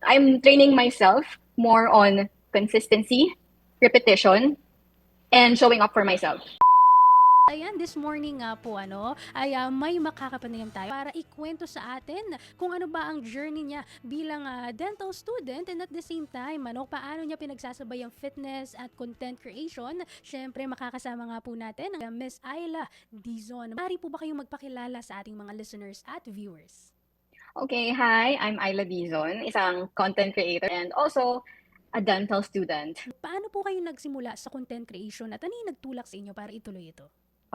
I'm training myself more on consistency, repetition, and showing up for myself. Ayan, this morning nga po ay may makakapanayam tayo para ikwento sa atin kung ano ba ang journey niya bilang dental student, and at the same time paano niya pinagsasabay ang fitness at content creation. Syempre makakasama nga po natin ang Miss Ayla Dizon. Maaari po ba kayong magpakilala sa ating mga listeners at viewers? Okay, hi, I'm Ayla Dizon, isang content creator and also a dental student. Paano po kayo nagsimula sa content creation at ano yung nagtulak sa inyo para ituloy ito?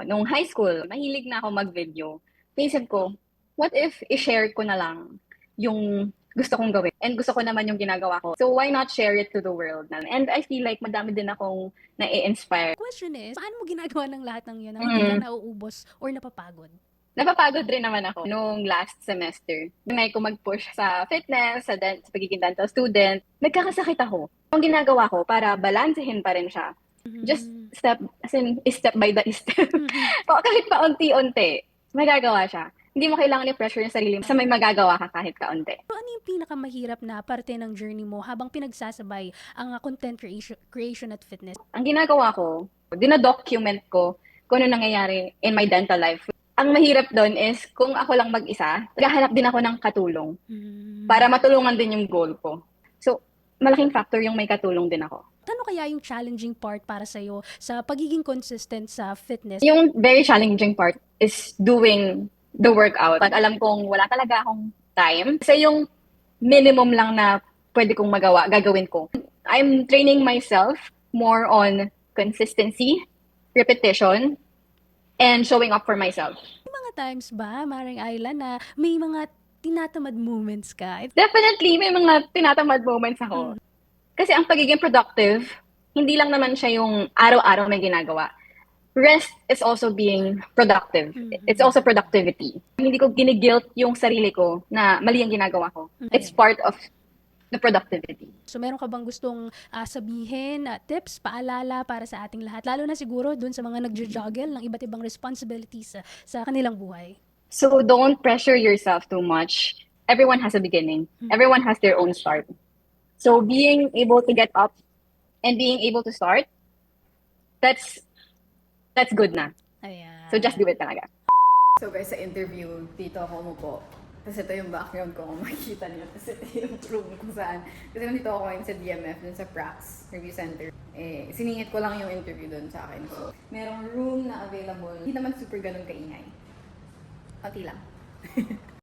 Nung high school, mahilig na ako mag-video. Naisip ko, what if i-share ko na lang yung gusto kong gawin? And gusto ko naman yung ginagawa ko. So why not share it to the world? And I feel like madami din akong na-inspire. Question is, paano mo ginagawa ng lahat ng yun nang hindi ka nauubos or napapagod? Napapagod rin naman ako nung last semester. Tunay ko mag-push sa fitness, sa pagiging dental student. Nagkakasakit ako. Ang ginagawa ko para balansehin pa rin siya. Just step by the step. Kahit paunti-unti, magagawa siya. Hindi mo kailangan i-pressure yung sarili mo sa may magagawa ka kahit kaunti. So, ano yung pinakamahirap na parte ng journey mo habang pinagsasabay ang content creation at fitness? Ang ginagawa ko, dinadocument ko kung ano nangyayari in my dental life. Ang mahirap doon is kung ako lang mag-isa, naghahanap din ako ng katulong para matulungan din yung goal ko. So, malaking factor yung may katulong din ako. Ano kaya yung challenging part para sa'yo sa pagiging consistent sa fitness? Yung very challenging part is doing the workout. Pag alam kong wala talaga akong time, kasi yung minimum lang na pwede kong magawa, gagawin ko. I'm training myself more on consistency, repetition, and showing up for myself. May mga times ba, Maring Ayla, na may mga tinatamad moments ka? Definitely, may mga tinatamad moments ako. Kasi ang pagiging productive, hindi lang naman siya yung araw-araw may ginagawa. Rest is also being productive. It's also productivity. Hindi ko ginigilt yung sarili ko na mali ang ginagawa ko. It's part of the productivity. So meron ka bang gustong sabihin, tips, paalala para sa ating lahat? Lalo na siguro dun sa mga nagjo-juggle ng iba't ibang responsibilities sa kanilang buhay. So don't pressure yourself too much. Everyone has a beginning. Everyone has their own start. So being able to get up and being able to start, that's good na. Ayan. So just do it talaga. So guys, sa interview, dito ako umupo. Kasi ito yung background ko, kung makikita niyo. Kasi ito yung room kung saan. Kasi nandito ako ngayon sa DMF, dun sa Prax Review Center. Siningit ko lang yung interview dun sa akin. So, merong room na available. Hindi naman super ganun kaingay. Konti lang.